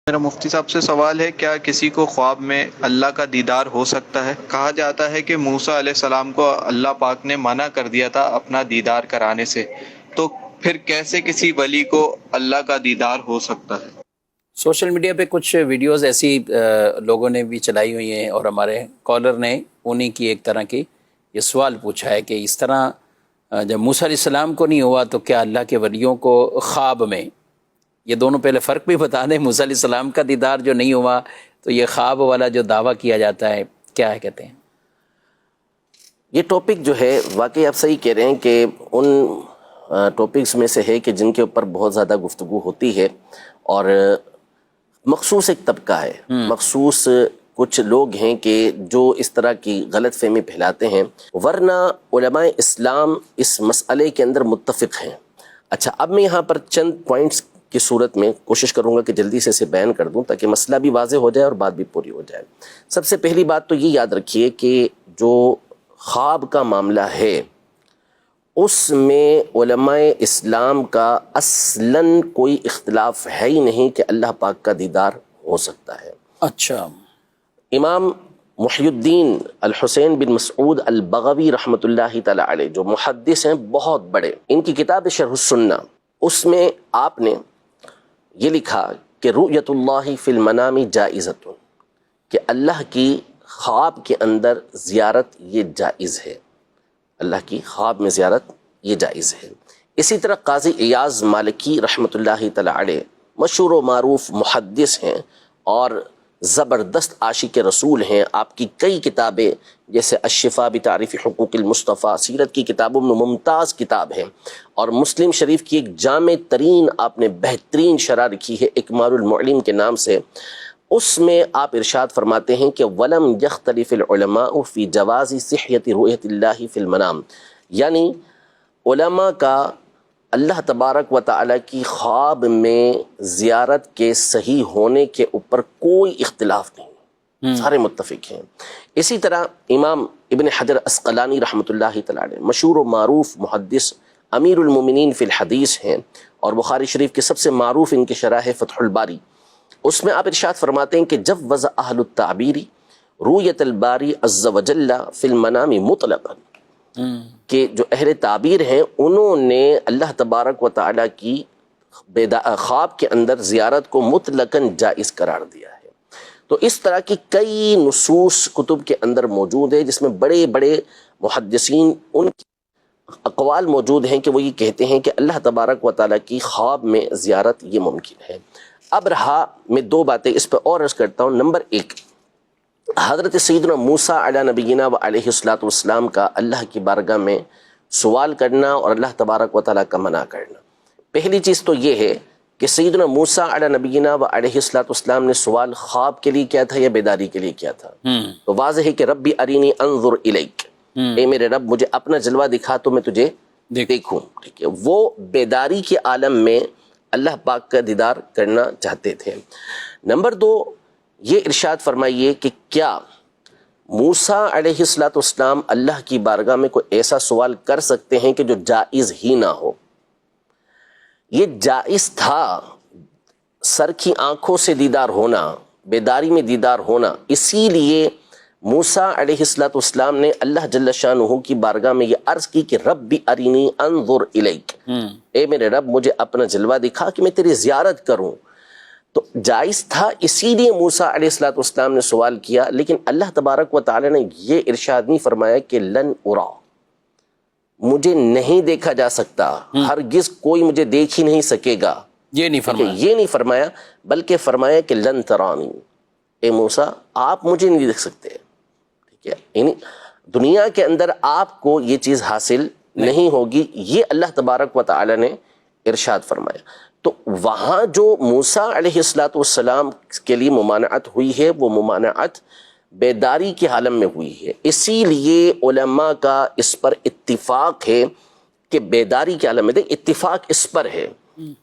میرا مفتی صاحب سے سوال ہے، کیا کسی کو خواب میں اللہ کا دیدار ہو سکتا ہے؟ کہا جاتا ہے کہ موسیٰ علیہ السلام کو اللہ پاک نے منع کر دیا تھا اپنا دیدار کرانے سے، تو پھر کیسے کسی ولی کو اللہ کا دیدار ہو سکتا ہے؟ سوشل میڈیا پہ کچھ ویڈیوز ایسی لوگوں نے بھی چلائی ہوئی ہیں، اور ہمارے کالر نے انہیں کی ایک طرح کی یہ سوال پوچھا ہے کہ اس طرح جب موسیٰ علیہ السلام کو نہیں ہوا تو کیا اللہ کے ولیوں کو خواب میں؟ یہ دونوں پہلے فرق بھی بتا دیں، موسیٰ علیہ السلام کا دیدار جو نہیں ہوا تو یہ خواب والا جو دعویٰ کیا جاتا ہے کیا ہے کہتے ہیں؟ یہ ٹاپک جو ہے واقعی آپ صحیح کہہ رہے ہیں کہ ان ٹاپکس میں سے ہے کہ جن کے اوپر بہت زیادہ گفتگو ہوتی ہے، اور مخصوص ایک طبقہ ہے، مخصوص کچھ لوگ ہیں کہ جو اس طرح کی غلط فہمی پھیلاتے ہیں، ورنہ علماء اسلام اس مسئلے کے اندر متفق ہیں۔ اچھا، اب میں یہاں پر چند پوائنٹس کی صورت میں کوشش کروں گا کہ جلدی سے اسے بیان کر دوں تاکہ مسئلہ بھی واضح ہو جائے اور بات بھی پوری ہو جائے۔ سب سے پہلی بات تو یہ یاد رکھیے کہ جو خواب کا معاملہ ہے اس میں علماء اسلام کا اصلاً کوئی اختلاف ہے ہی نہیں کہ اللہ پاک کا دیدار ہو سکتا ہے۔ اچھا، امام محی الدین الحسین بن مسعود البغوی رحمۃ اللہ تعالی علیہ جو محدث ہیں بہت بڑے، ان کی کتاب شرح السنہ، اس میں آپ نے یہ لکھا کہ رؤیت اللہ فی المنام جائزۃ، کہ اللہ کی خواب کے اندر زیارت یہ جائز ہے، اللہ کی خواب میں زیارت یہ جائز ہے۔ اسی طرح قاضی ایاز مالکی رحمۃ اللہ تعالی علیہ مشہور و معروف محدث ہیں اور زبردست عاشق رسول ہیں، آپ کی کئی کتابیں جیسے الشفاء بتعریف حقوق المصطفیٰ، سیرت کی کتابوں میں ممتاز کتاب ہے، اور مسلم شریف کی ایک جامع ترین آپ نے بہترین شرح لکھی ہے اکمال المعلم کے نام سے، اس میں آپ ارشاد فرماتے ہیں کہ وَلَمْ يَخْتَلِفِ الْعُلَمَاءُ فِي جَوَازِ صِحْيَةِ رُؤْيَةِ اللَّهِ فِي الْمَنَامِ، یعنی علماء کا اللہ تبارک و تعالیٰ کی خواب میں زیارت کے صحیح ہونے کے اوپر کوئی اختلاف نہیں، سارے متفق ہیں۔ اسی طرح امام ابن حجر عسقلانی رحمۃ اللہ تعالی علیہ مشہور و معروف محدث امیر المومنین فی الحدیث ہیں، اور بخاری شریف کے سب سے معروف ان کی شرح ہے فتح الباری، اس میں آپ ارشاد فرماتے ہیں کہ جوز اہل التعبیر رؤیت الباری عز وجل فی المنام مطلقا، کہ جو اہل تعبیر ہیں انہوں نے اللہ تبارک و تعالیٰ کی خواب کے اندر زیارت کو مطلقاً جائز قرار دیا ہے۔ تو اس طرح کی کئی نصوص کتب کے اندر موجود ہے جس میں بڑے بڑے محدثین ان کی اقوال موجود ہیں کہ وہ یہ کہتے ہیں کہ اللہ تبارک و تعالیٰ کی خواب میں زیارت یہ ممکن ہے۔ اب رہا، میں دو باتیں اس پہ اور عرض کرتا ہوں۔ نمبر ایک، حضرت سیدنا موسیٰ علیہ نبینا و علیہ الصلوۃ والسلام کا اللہ کی بارگاہ میں سوال کرنا اور اللہ تبارک و تعالیٰ کا منع کرنا۔ پہلی چیز تو یہ ہے کہ سیدنا موسیٰ علیہ نبینا و علیہ الصلوۃ والسلام نے سوال خواب کے لیے کیا تھا یا بیداری کے لیے کیا تھا؟ تو واضح ہے کہ ربی ارینی انظر الیک، اے میرے رب مجھے اپنا جلوہ دکھا تو میں تجھے دیکھوں، ٹھیک ہے۔ وہ بیداری کے عالم میں اللہ پاک کا دیدار کرنا چاہتے تھے۔ نمبر دو، یہ ارشاد فرمائیے کہ کیا موسیٰ علیہ الصلوۃ والسلام اللہ کی بارگاہ میں کوئی ایسا سوال کر سکتے ہیں کہ جو جائز ہی نہ ہو؟ یہ جائز تھا، سر کی آنکھوں سے دیدار ہونا، بیداری میں دیدار ہونا، اسی لیے موسیٰ علیہ الصلوۃ والسلام نے اللہ جل شانہ کی بارگاہ میں یہ عرض کی کہ ربی ارینی انظر الیک، اے میرے رب مجھے اپنا جلوہ دکھا کہ میں تیری زیارت کروں۔ تو جائز تھا، اسی لیے موسیٰ علیہ الصلوۃ والسلام نے سوال کیا، لیکن اللہ تبارک و تعالی نے یہ ارشاد نہیں فرمایا کہ لن ارا، مجھے نہیں دیکھا جا سکتا، ہرگز کوئی مجھے دیکھ ہی نہیں سکے گا، یہ نہیں فرمایا، بلکہ فرمایا کہ لن ترانی، اے موسیٰ آپ مجھے نہیں دیکھ سکتے، ٹھیک ہے، یعنی دنیا کے اندر آپ کو یہ چیز حاصل نہیں ہوگی، یہ اللہ تبارک و تعالی نے ارشاد فرمایا۔ تو وہاں جو موسیٰ علیہ الصلوۃ والسلام کے لیے ممانعت ہوئی ہے وہ ممانعت بیداری کے عالم میں ہوئی ہے، اسی لیے علماء کا اس پر اتفاق ہے کہ بیداری کے عالم میں، اتفاق اس پر ہے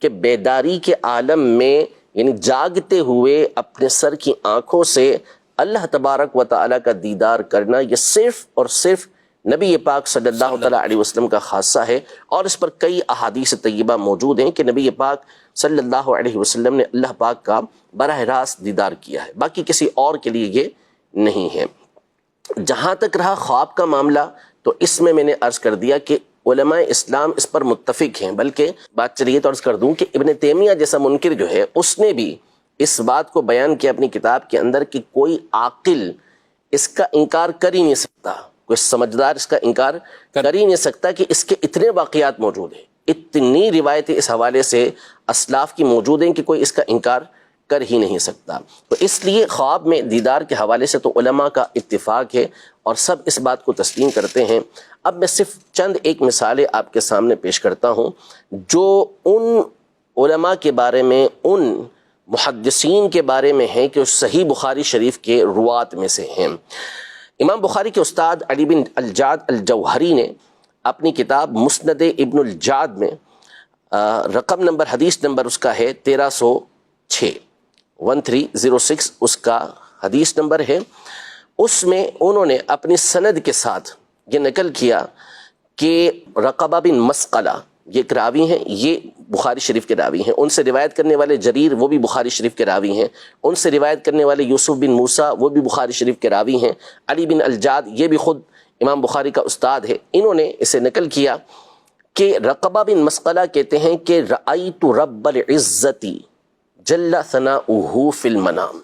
کہ بیداری کے عالم میں یعنی جاگتے ہوئے اپنے سر کی آنکھوں سے اللہ تبارک و تعالیٰ کا دیدار کرنا یہ صرف اور صرف نبی پاک صلی اللہ تعالیٰ علیہ وسلم کا خاصہ ہے، اور اس پر کئی احادیث طیبہ موجود ہیں کہ نبی پاک صلی اللہ علیہ وسلم نے اللہ پاک کا براہ راست دیدار کیا ہے، باقی کسی اور کے لیے یہ نہیں ہے۔ جہاں تک رہا خواب کا معاملہ، تو اس میں نے عرض کر دیا کہ علماء اسلام اس پر متفق ہیں، بلکہ بات چلیے تو عرض کر دوں کہ ابن تیمیہ جیسا منکر جو ہے اس نے بھی اس بات کو بیان کیا اپنی کتاب کے اندر کہ کوئی عاقل اس کا انکار کر ہی نہیں سکتا، کوئی سمجھدار اس کا انکار کر ہی نہیں سکتا کہ اس کے اتنے واقعات موجود ہیں، اتنی روایتیں اس حوالے سے اسلاف کی موجود ہیں کہ کوئی اس کا انکار کر ہی نہیں سکتا۔ تو اس لیے خواب میں دیدار کے حوالے سے تو علماء کا اتفاق ہے اور سب اس بات کو تسلیم کرتے ہیں۔ اب میں صرف چند ایک مثالیں آپ کے سامنے پیش کرتا ہوں جو ان علماء کے بارے میں، ان محدثین کے بارے میں ہیں کہ صحیح بخاری شریف کے روات میں سے ہیں۔ امام بخاری کے استاد علی بن الجعد الجوہری نے اپنی کتاب مسند ابن الجعد میں رقم نمبر، حدیث نمبر اس کا ہے 1306 اس کا حدیث نمبر ہے، اس میں انہوں نے اپنی سند کے ساتھ یہ نقل کیا کہ رقبہ بن مسقلہ یہ ایک راوی ہیں، یہ بخاری شریف کے راوی ہیں، ان سے روایت کرنے والے جریر وہ بھی بخاری شریف کے راوی ہیں، ان سے روایت کرنے والے یوسف بن موسیٰ وہ بھی بخاری شریف کے راوی ہیں، علی بن الجعد یہ بھی خود امام بخاری کا استاد ہے، انہوں نے اسے نقل کیا کہ رقبہ بن مسقلہ کہتے ہیں کہ رأیت رب العزت جل ثناؤہ فی المنام،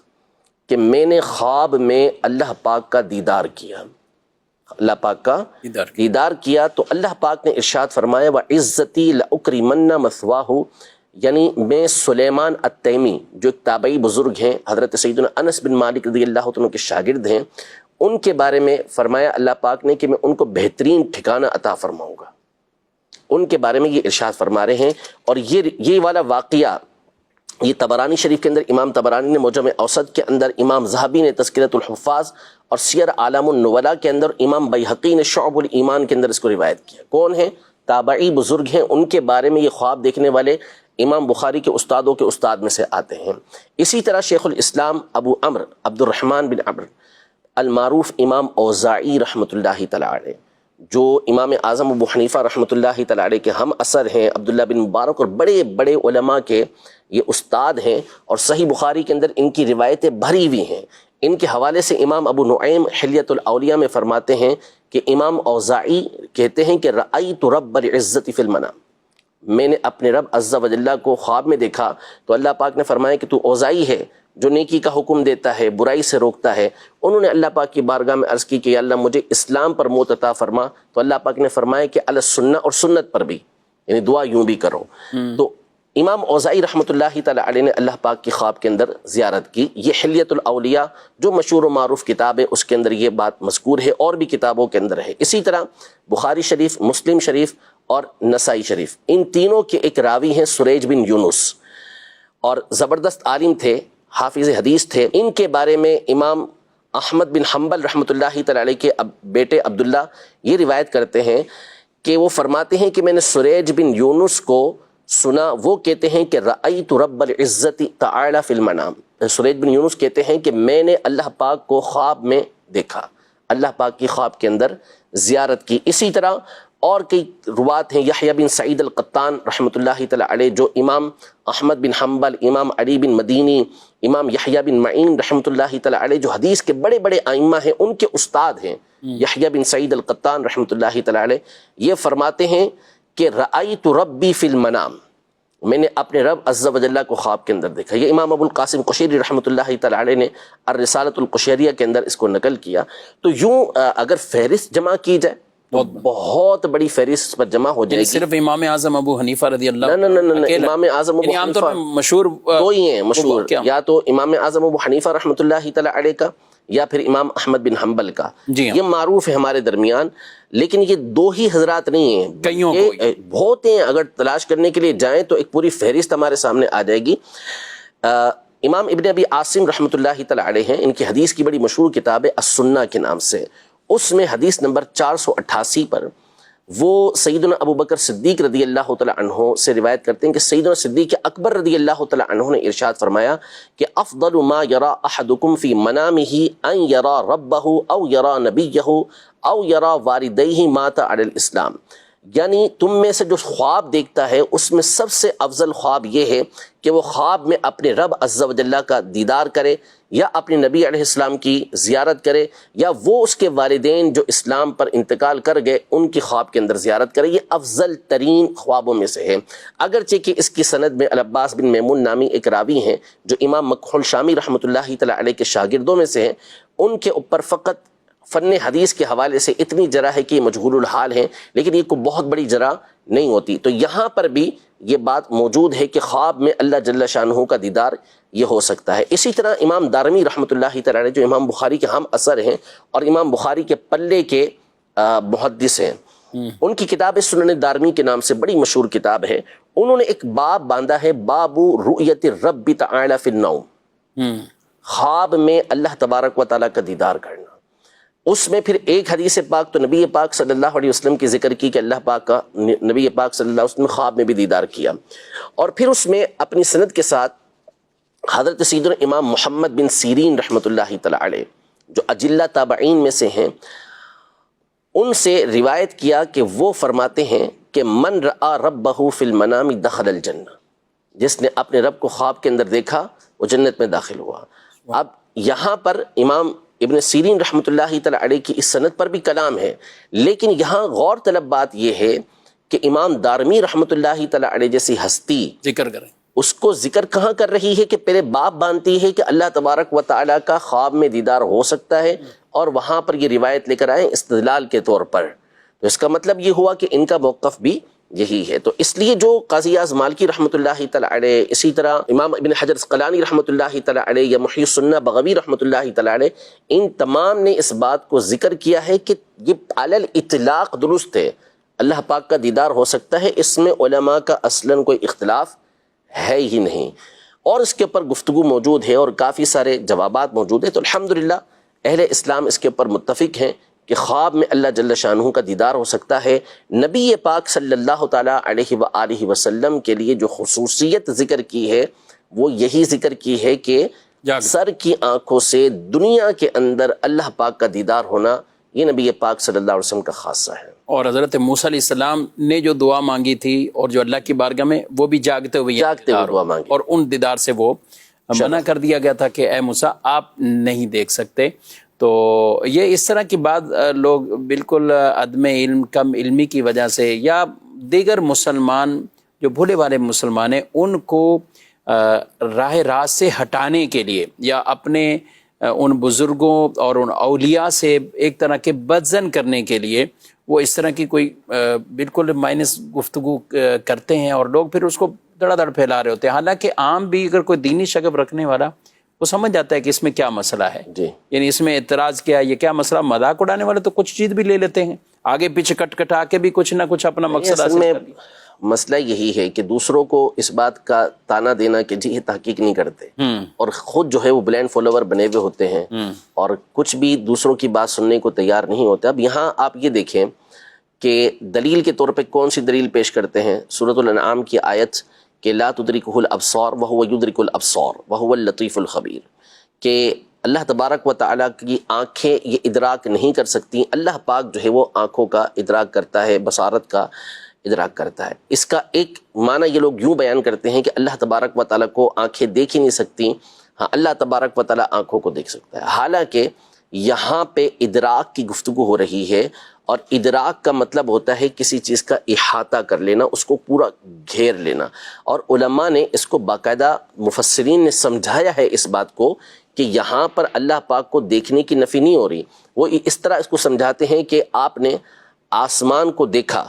کہ میں نے خواب میں اللہ پاک کا دیدار کیا، اللہ پاک کا دیدار کیا، تو اللہ پاک نے ارشاد فرمایا وَعِزَّتِي لَأُكْرِمَنَّ مَثْوَاهُ، یعنی میں سلیمان التیمی جو ایک تابعی بزرگ ہیں، حضرت سیدنا انس بن مالک رضی اللہ عنہ کے شاگرد ہیں، ان کے بارے میں فرمایا اللہ پاک نے کہ میں ان کو بہترین ٹھکانہ عطا فرماؤں گا، ان کے بارے میں یہ ارشاد فرما رہے ہیں۔ اور یہ والا واقعہ یہ طبرانی شریف کے اندر امام طبرانی نے معجم اوسط کے اندر، امام ذہبی نے تذکرۃ الحفاظ اور سیر اعلام النبلاء کے اندر، امام بیہقی نے شعب الایمان کے اندر اس کو روایت کیا۔ کون ہیں؟ تابعی بزرگ ہیں، ان کے بارے میں یہ خواب دیکھنے والے امام بخاری کے استادوں کے استاد میں سے آتے ہیں۔ اسی طرح شیخ الاسلام ابو عمرو عبد الرحمن بن عمرو المعروف امام اوزاعی رحمۃ اللہ تعالی علیہ، جو امام اعظم ابو حنیفہ رحمۃ اللہ تعالی علیہ کے ہم اثر ہیں، عبداللہ بن مبارک اور بڑے بڑے علماء کے یہ استاد ہیں، اور صحیح بخاری کے اندر ان کی روایتیں بھری ہوئی ہیں۔ ان کے حوالے سے امام ابو نعیم حلیۃ الاولیاء میں فرماتے ہیں کہ امام اوزاعی کہتے ہیں کہ رأیت رب العزت فی المنام، میں نے اپنے رب عز و جل کو خواب میں دیکھا، تو اللہ پاک نے فرمایا کہ تو اوزاعی ہے جو نیکی کا حکم دیتا ہے، برائی سے روکتا ہے۔ انہوں نے اللہ پاک کی بارگاہ میں عرض کی کہ یا اللہ مجھے اسلام پر موت عطا فرما، تو اللہ پاک نے فرمایا کہ علی السنہ، اور سنت پر بھی، یعنی دعا یوں بھی کرو۔ تو امام اوزاعی رحمۃ اللہ تعالی علیہ نے اللہ پاک کی خواب کے اندر زیارت کی۔ یہ حلیۃ الاولیاء جو مشہور و معروف کتاب ہے اس کے اندر یہ بات مذکور ہے، اور بھی کتابوں کے اندر ہے۔ اسی طرح بخاری شریف، مسلم شریف اور نسائی شریف، ان تینوں کے ایک راوی ہیں سریج بن یونس، اور زبردست عالم تھے، حافظ حدیث تھے۔ ان کے بارے میں امام احمد بن حنبل رحمۃ اللہ تعالی علیہ کے بیٹے عبداللہ یہ روایت کرتے ہیں کہ وہ فرماتے ہیں کہ میں نے سریج بن یونس کو سنا، وہ کہتے ہیں کہ رأیت رب العزت تعالی فی المنام، سریج بن یونس کہتے ہیں کہ میں نے اللہ پاک کو خواب میں دیکھا، اللہ پاک کی خواب کے اندر زیارت کی۔ اسی طرح اور کئی روات ہیں، یحییٰ بن سعید القطان رحمۃ اللہ تعالی علیہ جو امام احمد بن حنبل، امام علی بن مدینی، امام یحییٰ بن معین رحمۃ اللہ تعالی علیہ جو حدیث کے بڑے بڑے ائمہ ہیں، ان کے استاد ہیں یحییٰ بن سعید القطان رحمۃ اللہ تعالی علیہ، یہ فرماتے ہیں کہ رأیت ربی فی المنام، میں نے اپنے رب عز و جل کو خواب کے اندر دیکھا۔ یہ امام ابو القاسم قشیری رحمۃ اللہ تعالی علیہ نے الرسالۃ القشیریہ کے اندر اس کو نقل کیا۔ تو یوں اگر فہرست جمع کی جائے تو بہت بڑی فہرست پر جمع ہو جائے گی۔ صرف امام اعظم ابو حنیفہ رضی اللہ نہ امام اعظم ابو عام طور حنیفہ پہ مشہور دو ہی ہیں مشہور، یا تو امام اعظم ابو حنیفہ رحمۃ اللہ تعالی علیہ کا، یا پھر امام احمد بن حنبل کا، یہ معروف ہے ہمارے درمیان، لیکن یہ دو ہی حضرات نہیں ہیں، یہ بہت ہیں، اگر تلاش کرنے کے لیے جائیں تو ایک پوری فہرست ہمارے سامنے آ جائے گی۔ امام ابن ابی عاصم رحمۃ اللہ تعالی علیہ ہیں، ان کی حدیث کی بڑی مشہور کتاب ہے السنہ کے نام سے، اس میں حدیث نمبر 488 پر وہ سیدنا ابو بکر صدیق رضی اللہ تعالی عنہ سے روایت کرتے ہیں کہ سیدنا صدیق اکبر رضی اللہ تعالی عنہ نے ارشاد فرمایا کہ افضل ما یرا احدکم فی منامہ ان یرا ربہ او یرا نبیہ او یرا والدیہ مات علی الاسلام، یعنی تم میں سے جو خواب دیکھتا ہے اس میں سب سے افضل خواب یہ ہے کہ وہ خواب میں اپنے رب عز و جل کا دیدار کرے، یا اپنے نبی علیہ السلام کی زیارت کرے، یا وہ اس کے والدین جو اسلام پر انتقال کر گئے ان کی خواب کے اندر زیارت کرے۔ یہ افضل ترین خوابوں میں سے ہے، اگرچہ کہ اس کی سند میں العباس بن میمون نامی ایک راوی ہیں جو امام مکحول شامی رحمۃ اللہ تعالی علیہ کے شاگردوں میں سے ہیں، ان کے اوپر فقط فن حدیث کے حوالے سے اتنی جرح ہے کہ یہ مجہول الحال ہیں، لیکن یہ کوئی بہت بڑی جرح نہیں ہوتی۔ تو یہاں پر بھی یہ بات موجود ہے کہ خواب میں اللہ جل شانہ کا دیدار یہ ہو سکتا ہے۔ اسی طرح امام دارمی رحمۃ اللہ تعالی علیہ جو امام بخاری کے ہم اثر ہیں اور امام بخاری کے پلے کے محدث ہیں، ان کی کتاب سنن دارمی کے نام سے بڑی مشہور کتاب ہے، انہوں نے ایک باب باندھا ہے، باب رؤیت الرب تعالی فی النوم، خواب میں اللہ تبارک و تعالیٰ کا دیدار کرنا۔ اس میں پھر ایک حدیث پاک تو نبی پاک صلی اللہ علیہ وسلم کی ذکر کی کہ اللہ پاک کا نبی پاک صلی اللہ علیہ وسلم خواب میں بھی دیدار کیا، اور پھر اس میں اپنی سند کے ساتھ حضرت سیدنا امام محمد بن سیرین رحمۃ اللہ تعالی علیہ جو اجلہ تابعین میں سے ہیں، ان سے روایت کیا کہ وہ فرماتے ہیں کہ من رآ ربہ فی المنام دخل الجنہ، جس نے اپنے رب کو خواب کے اندر دیکھا وہ جنت میں داخل ہوا۔ اب یہاں پر امام ابن سیرین رحمۃ اللہ تعالی علیہ کی اس سند پر بھی کلام ہے، لیکن یہاں غور طلب بات یہ ہے کہ امام دارمی رحمۃ اللہ تعالی علیہ جیسی ہستی ذکر کریں، اس کو ذکر کہاں کر رہی ہے کہ پہلے باب باندھتی ہے کہ اللہ تبارک و تعالیٰ کا خواب میں دیدار ہو سکتا ہے، اور وہاں پر یہ روایت لے کر آئے استدلال کے طور پر۔ تو اس کا مطلب یہ ہوا کہ ان کا موقف بھی یہی ہے۔ تو اس لیے جو قاضی اعظم مالکی رحمۃ اللہ تعالی علیہ، اسی طرح امام ابن حجر عسقلانی رحمۃ اللہ تعالی علیہ، یا محی السنہ بغوی رحمۃ اللہ تعالی علیہ، ان تمام نے اس بات کو ذکر کیا ہے کہ یہ علی الاطلاق درست ہے، اللہ پاک کا دیدار ہو سکتا ہے، اس میں علماء کا اصلاً کوئی اختلاف ہے ہی نہیں، اور اس کے اوپر گفتگو موجود ہے اور کافی سارے جوابات موجود ہیں۔ تو الحمدللہ اہل اسلام اس کے اوپر متفق ہیں کہ خواب میں اللہ جل شانہ کا دیدار ہو سکتا ہے۔ نبی پاک صلی اللہ تعالیٰ علیہ وآلہ وسلم کے لیے جو خصوصیت ذکر کی ہے وہ یہی ذکر کی ہے کہ سر کی آنکھوں سے دنیا کے اندر اللہ پاک کا دیدار ہونا، یہ نبی پاک صلی اللہ علیہ وسلم کا خاصہ ہے۔ اور حضرت موسیٰ علیہ السلام نے جو دعا مانگی تھی اور جو اللہ کی بارگاہ میں وہ بھی جاگتے ہوئے دعا مانگی، اور ان دیدار سے وہ منع کر دیا گیا تھا کہ اے موسیٰ آپ نہیں دیکھ سکتے۔ تو یہ اس طرح کی بات لوگ بالکل عدم علم، کم علمی کی وجہ سے، یا دیگر مسلمان جو بھولے والے مسلمان ہیں ان کو راہ راست سے ہٹانے کے لیے، یا اپنے ان بزرگوں اور ان اولیاء سے ایک طرح کے بدظن کرنے کے لیے وہ اس طرح کی کوئی بالکل مائنس گفتگو کرتے ہیں، اور لوگ پھر اس کو دڑا دڑ پھیلا رہے ہوتے ہیں۔ حالانکہ عام بھی اگر کوئی دینی شغف رکھنے والا وہ سمجھ جاتا ہے کہ اس میں کیا مسئلہ ہے، یعنی اس میں اعتراض کیا، یہ کیا مسئلہ، مذاق اڑانے والے تو کچھ چیز بھی لے لیتے ہیں، آگے پیچھے کٹ کٹا کے بھی کچھ نہ کچھ اپنا مقصد حاصل کر لیا۔ مسئلہ یہی ہے کہ دوسروں کو اس بات کا تانا دینا کہ جی یہ تحقیق نہیں کرتے، اور خود جو ہے وہ بلینڈ فالوور بنے ہوئے ہوتے ہیں اور کچھ بھی دوسروں کی بات سننے کو تیار نہیں ہوتے۔ اب یہاں آپ یہ دیکھیں کہ دلیل کے طور پہ کون سی دلیل پیش کرتے ہیں، سورۃ الانعام کی آیت کہ لا تدرکہ الابصار وہو یدرک الابصار وہو اللطیف الخبیر، کہ اللہ تبارک و تعالیٰ کی آنکھیں یہ ادراک نہیں کر سکتی، اللہ پاک جو ہے وہ آنکھوں کا ادراک کرتا ہے، بصارت کا ادراک کرتا ہے۔ اس کا ایک معنی یہ لوگ یوں بیان کرتے ہیں کہ اللہ تبارک و تعالیٰ کو آنکھیں دیکھ ہی نہیں سکتی، ہاں اللہ تبارک و تعالیٰ آنکھوں کو دیکھ سکتا ہے۔ حالانکہ یہاں پہ ادراک کی گفتگو ہو رہی ہے، اور ادراک کا مطلب ہوتا ہے کسی چیز کا احاطہ کر لینا، اس کو پورا گھیر لینا، اور علماء نے اس کو باقاعدہ مفسرین نے سمجھایا ہے اس بات کو کہ یہاں پر اللہ پاک کو دیکھنے کی نفی نہیں ہو رہی، وہ اس طرح اس کو سمجھاتے ہیں کہ آپ نے آسمان کو دیکھا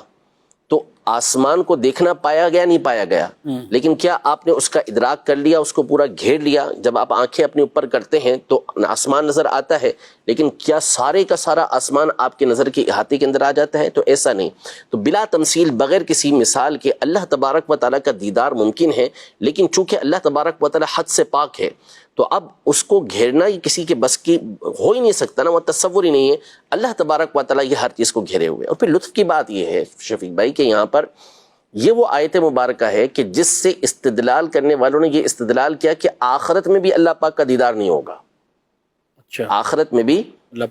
تو آسمان کو دیکھنا پایا گیا نہیں پایا گیا، لیکن کیا آپ نے اس کا ادراک کر لیا، اس کو پورا گھیر لیا؟ جب آپ آنکھیں اپنے اوپر کرتے ہیں تو آسمان نظر آتا ہے، لیکن کیا سارے کا سارا آسمان آپ کے نظر کے احاطے کے اندر آ جاتا ہے؟ تو ایسا نہیں۔ تو بلا تمثیل، بغیر کسی مثال کے اللہ تبارک و تعالیٰ کا دیدار ممکن ہے، لیکن چونکہ اللہ تبارک و تعالیٰ حد سے پاک ہے تو اب اس کو گھیرنا یہ کسی کے بس کی ہو ہی نہیں سکتا نا، وہ تصور ہی نہیں ہے. اللہ تبارک و تعالیٰ یہ ہر چیز کو گھیرے ہوئے. اور پھر لطف کی بات یہ ہے شفیق بھائی کہ یہاں پر یہ وہ آیت مبارکہ ہے کہ جس سے استدلال کرنے والوں نے یہ استدلال کیا کہ آخرت میں بھی اللہ پاک کا دیدار نہیں ہوگا. اچھا، آخرت میں بھی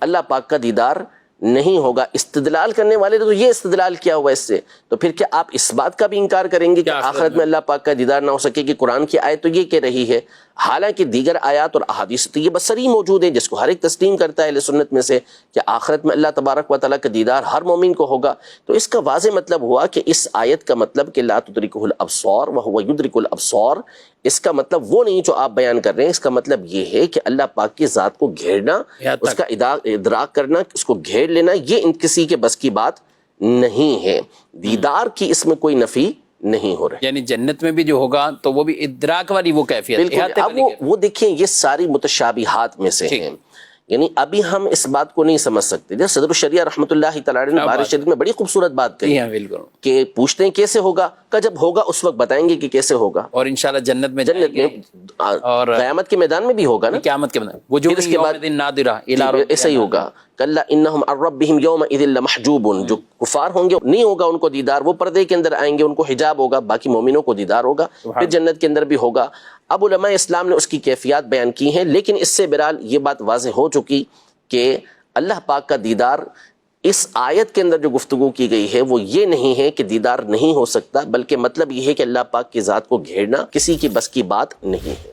اللہ پاک کا دیدار نہیں ہوگا. استدلال کرنے والے نے تو یہ استدلال کیا ہوا اس سے، تو پھر کیا آپ اس بات کا بھی انکار کریں گے کہ آخرت میں اللہ پاک کا دیدار نہ ہو سکے؟ کہ قرآن کی آیت تو یہ کہہ رہی ہے، حالانکہ دیگر آیات اور احادیث تو یہ بصری موجود ہیں جس کو ہر ایک تسلیم کرتا ہے اہل سنت میں سے کہ آخرت میں اللہ تبارک و تعالیٰ کا دیدار ہر مومن کو ہوگا. تو اس کا واضح مطلب ہوا کہ اس آیت کا مطلب کہ لا تدرکہ الابصار وہو یدرک الابصار، اس کا مطلب وہ نہیں جو آپ بیان کر رہے ہیں. اس کا مطلب یہ ہے کہ اللہ پاک کی ذات کو گھیرنا، اس کا ادراک کرنا، اس کو گھیر لینا، یہ ان کسی کے بس کی بات نہیں ہے. دیدار کی اس میں کوئی نفی نہیں ہو رہا ہے. یعنی جنت میں بھی جو ہوگا تو وہ بھی ادراک والی وہ کیفیت. بالکل. اب وہ دیکھیں یہ ساری متشابہات میں سے ہیں، یعنی ابھی ہم اس بات کو نہیں سمجھ سکتے. جیسے صدر الشریعہ رحمۃ اللہ تعالی نے بارش شریف میں بڑی خوبصورت بات کہی کہ پوچھتے ہیں کیسے ہوگا، کہ جب ہوگا اس وقت بتائیں گے کہ کیسے ہوگا. اور انشاءاللہ جنت میں اور قیامت کے میدان میں بھی ہوگا نا، قیامت کے میدان وہ جو اس کے بعد نادرہ ایسا ہی ہوگا. کلا انہم عن ربہم یومئذ لمحجوبون، جو کفار ہوں گے نہیں ہوگا ان کو دیدار، وہ پردے کے اندر آئیں گے، ان کو حجاب ہوگا، باقی مومنوں کو دیدار ہوگا. پھر جنت کے اندر بھی ہوگا. اب علماء اسلام نے اس کی کیفیات بیان کی ہیں، لیکن اس سے بہرحال یہ بات واضح ہو چکی کہ اللہ پاک کا دیدار اس آیت کے اندر جو گفتگو کی گئی ہے وہ یہ نہیں ہے کہ دیدار نہیں ہو سکتا، بلکہ مطلب یہ ہے کہ اللہ پاک کی ذات کو گھیرنا کسی کی بس کی بات نہیں ہے.